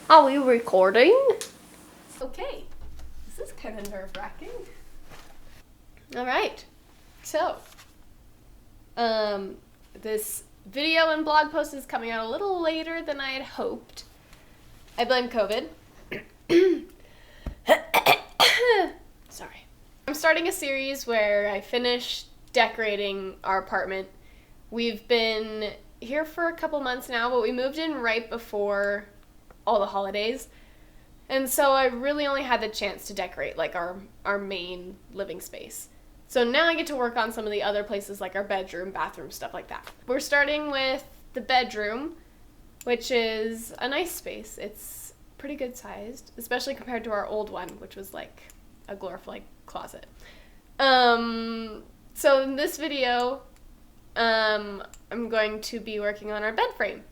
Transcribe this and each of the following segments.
Are we recording? Okay, this is kind of nerve-wracking. Alright, so, this video and blog post is coming out a little later than I had hoped. I blame COVID. Sorry. I'm starting a series where I finish decorating our apartment. We've been here for a couple months now, but we moved in right before all the holidays. And so I really only had the chance to decorate like our main living space. So now I get to work on some of the other places like our bedroom, bathroom, stuff like that. We're starting with the bedroom, which is a nice space. It's pretty good sized, especially compared to our old one, which was like a glorified closet. So in this video, I'm going to be working on our bed frame.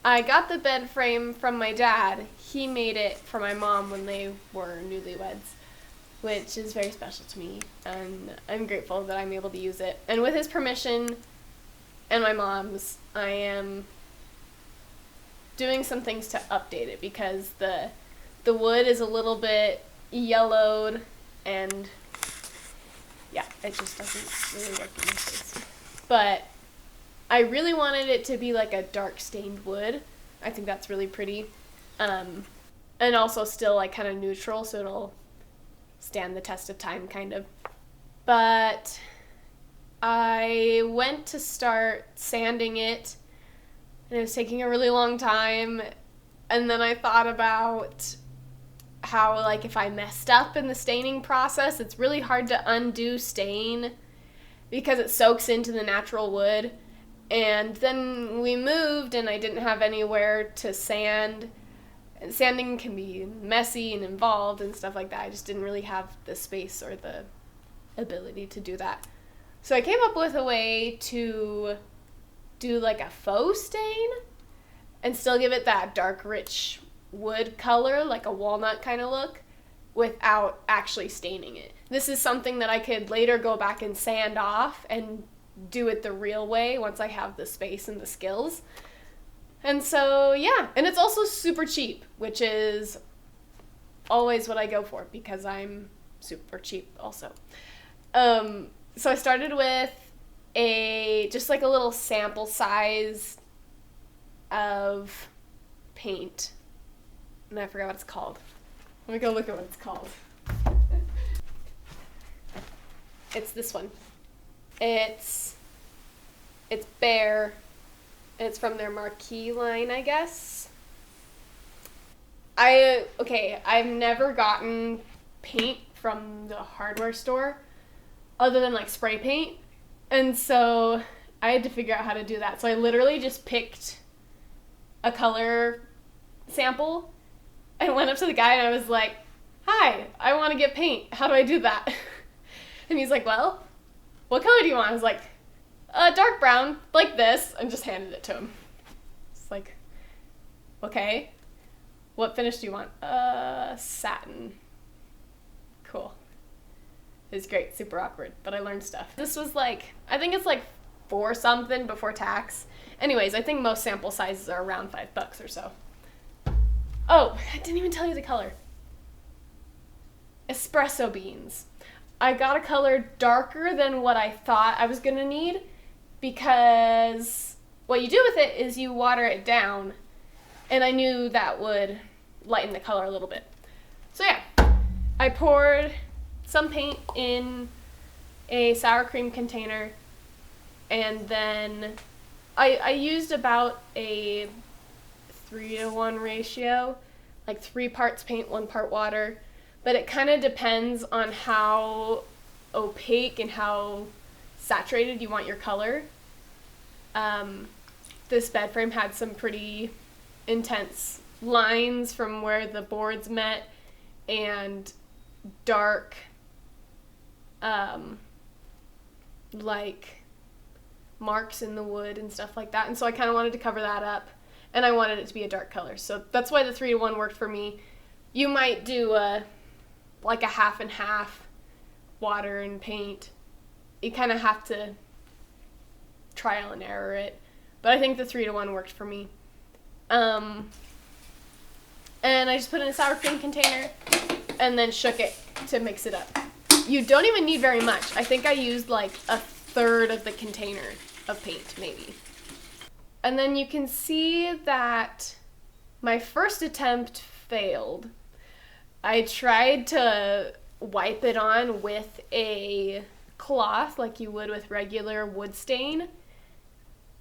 I got the bed frame from my dad. He made it for my mom when they were newlyweds, which is very special to me, and I'm grateful that I'm able to use it. And with his permission and my mom's, I am doing some things to update it because the wood is a little bit yellowed, and yeah, it just doesn't really work in my face. But I really wanted it to be like a dark stained wood. I think that's really pretty. And also still like kind of neutral, so it'll stand the test of time kind of. But I went to start sanding it, and it was taking a really long time. And then I thought about how like if I messed up in the staining process, it's really hard to undo stain because it soaks into the natural wood. And then we moved and I didn't have anywhere to sand. And sanding can be messy and involved and stuff like that. I just didn't really have the space or the ability to do that. So I came up with a way to do like a faux stain and still give it that dark, rich wood color, like a walnut kind of look, without actually staining it. This is something that I could later go back and sand off and do it the real way once I have the space and the skills. And so, yeah. And it's also super cheap, which is always what I go for because I'm super cheap also. So I started with just like a little sample size of paint. And I forgot what it's called. Let me go look at what it's called. It's this one. It's bare, and it's from their Marquee line, I guess. I've never gotten paint from the hardware store other than like spray paint, and so I had to figure out how to do that. So I literally just picked a color sample and went up to the guy and I was like, "Hi, I want to get paint. How do I do that?" And he's like, "Well, what color do you want?" I was like, dark brown, like this, and just handed it to him. It's like, okay, what finish do you want? Satin. Cool. It's great, super awkward, but I learned stuff. This was like, I think it's like $4 something before tax. Anyways, I think most sample sizes are around $5 or so. Oh, I didn't even tell you the color. Espresso beans. I got a color darker than what I thought I was gonna need because what you do with it is you water it down, and I knew that would lighten the color a little bit. So yeah, I poured some paint in a sour cream container, and then I used about a 3-to-1 ratio, like 3 parts paint, 1 part water. But it kind of depends on how opaque and how saturated you want your color. This bed frame had some pretty intense lines from where the boards met and dark, like marks in the wood and stuff like that. And so I kind of wanted to cover that up, and I wanted it to be a dark color. So that's why the 3-to-1 worked for me. You might do like a half and half water and paint. You kind of have to trial and error it, but I think the 3-to-1 worked for me. And I just put it in a sour cream container and then shook it to mix it up. You don't even need very much. I think I used like a third of the container of paint, maybe. And then you can see that my first attempt failed. I tried to wipe it on with a cloth like you would with regular wood stain,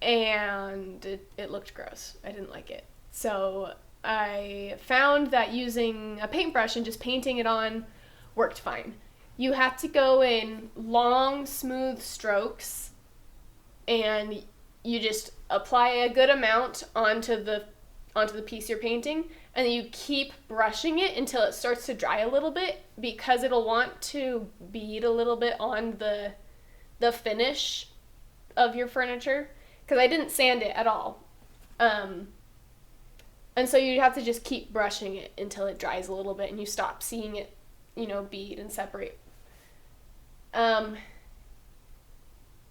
and it looked gross. I didn't like it. So I found that using a paintbrush and just painting it on worked fine. You have to go in long, smooth strokes, and you just apply a good amount onto the piece you're painting, and then you keep brushing it until it starts to dry a little bit, because it'll want to bead a little bit on the finish of your furniture, because I didn't sand it at all. And so you have to just keep brushing it until it dries a little bit and you stop seeing it, bead and separate. And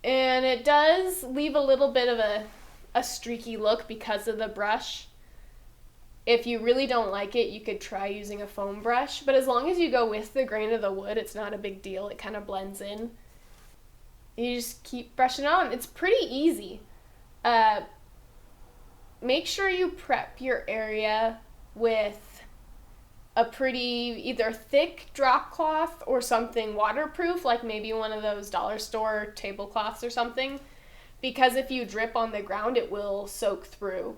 it does leave a little bit of a streaky look because of the brush. If you really don't like it, you could try using a foam brush, but as long as you go with the grain of the wood, it's not a big deal. It kind of blends in. You just keep brushing it on. It's pretty easy. Make sure you prep your area with a pretty either thick drop cloth or something waterproof, like maybe one of those dollar store tablecloths or something, because if you drip on the ground, it will soak through.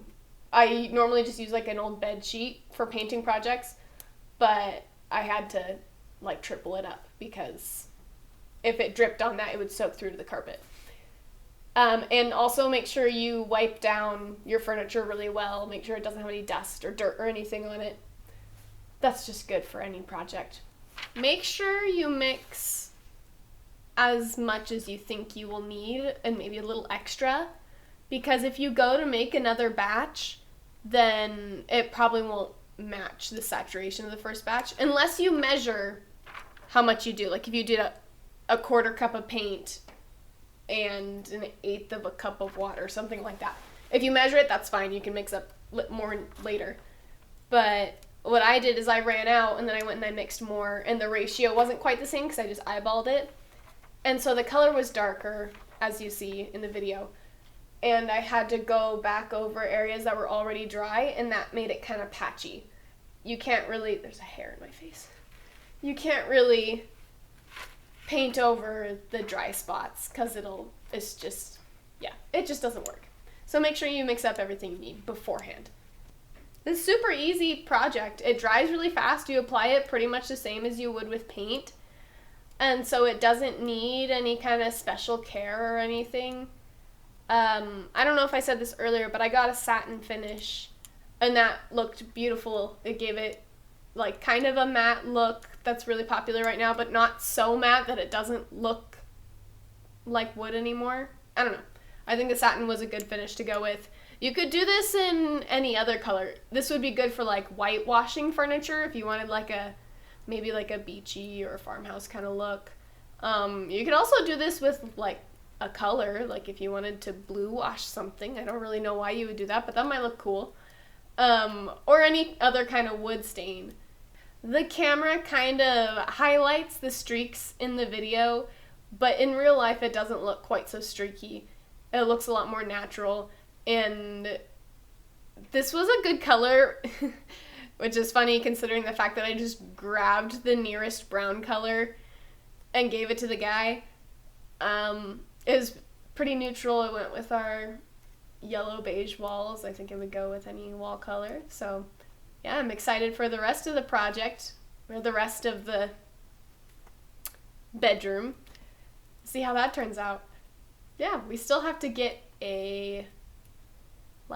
I normally just use like an old bed sheet for painting projects, but I had to like triple it up because if it dripped on that, it would soak through to the carpet. And also make sure you wipe down your furniture really well. Make sure it doesn't have any dust or dirt or anything on it. That's just good for any project. Make sure you mix as much as you think you will need and maybe a little extra, because if you go to make another batch, then it probably won't match the saturation of the first batch unless you measure how much you do. Like if you did a quarter cup of paint and an eighth of a cup of water, something like that. If you measure it, that's fine. You can mix up more later. But what I did is I ran out and then I went and I mixed more, and the ratio wasn't quite the same because I just eyeballed it. And so the color was darker, as you see in the video. And I had to go back over areas that were already dry, and that made it kind of patchy. You can't really, there's a hair in my face. You can't really paint over the dry spots because it just doesn't work. So make sure you mix up everything you need beforehand. It's a super easy project. It dries really fast. You apply it pretty much the same as you would with paint. And so it doesn't need any kind of special care or anything. I don't know if I said this earlier, but I got a Satin Finish, and that looked beautiful. It gave it like kind of a matte look that's really popular right now, but not so matte that it doesn't look like wood anymore. I don't know. I think the satin was a good finish to go with. You could do this in any other color. This would be good for like whitewashing furniture if you wanted like maybe like a beachy or a farmhouse kind of look. You could also do this with like a color, like if you wanted to blue wash something. I don't really know why you would do that, but that might look cool. Or any other kind of wood stain. The camera kind of highlights the streaks in the video, but in real life it doesn't look quite so streaky. It looks a lot more natural, and this was a good color, which is funny considering the fact that I just grabbed the nearest brown color and gave it to the guy. It was pretty neutral. It went with our yellow beige walls. I think it would go with any wall color. So yeah, I'm excited for the rest of the project, or the rest of the bedroom. See how that turns out. Yeah, we still have to get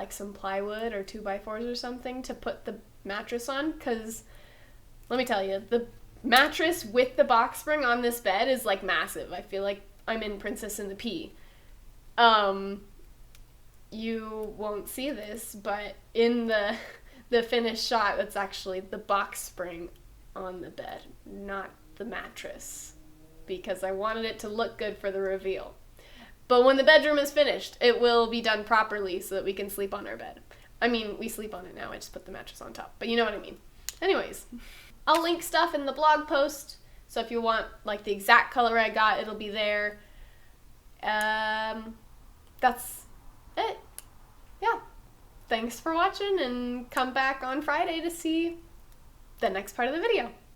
some plywood or 2x4s or something to put the mattress on, because let me tell you, the mattress with the box spring on this bed is like massive. I feel like I'm in Princess and the Pea. You won't see this, but in the finished shot, that's actually the box spring on the bed, not the mattress, because I wanted it to look good for the reveal. But when the bedroom is finished, it will be done properly so that we can sleep on our bed. I mean, we sleep on it now. I just put the mattress on top. But you know what I mean. Anyways, I'll link stuff in the blog post. So if you want, like, the exact color I got, it'll be there. That's it. Yeah. Thanks for watching, and come back on Friday to see the next part of the video.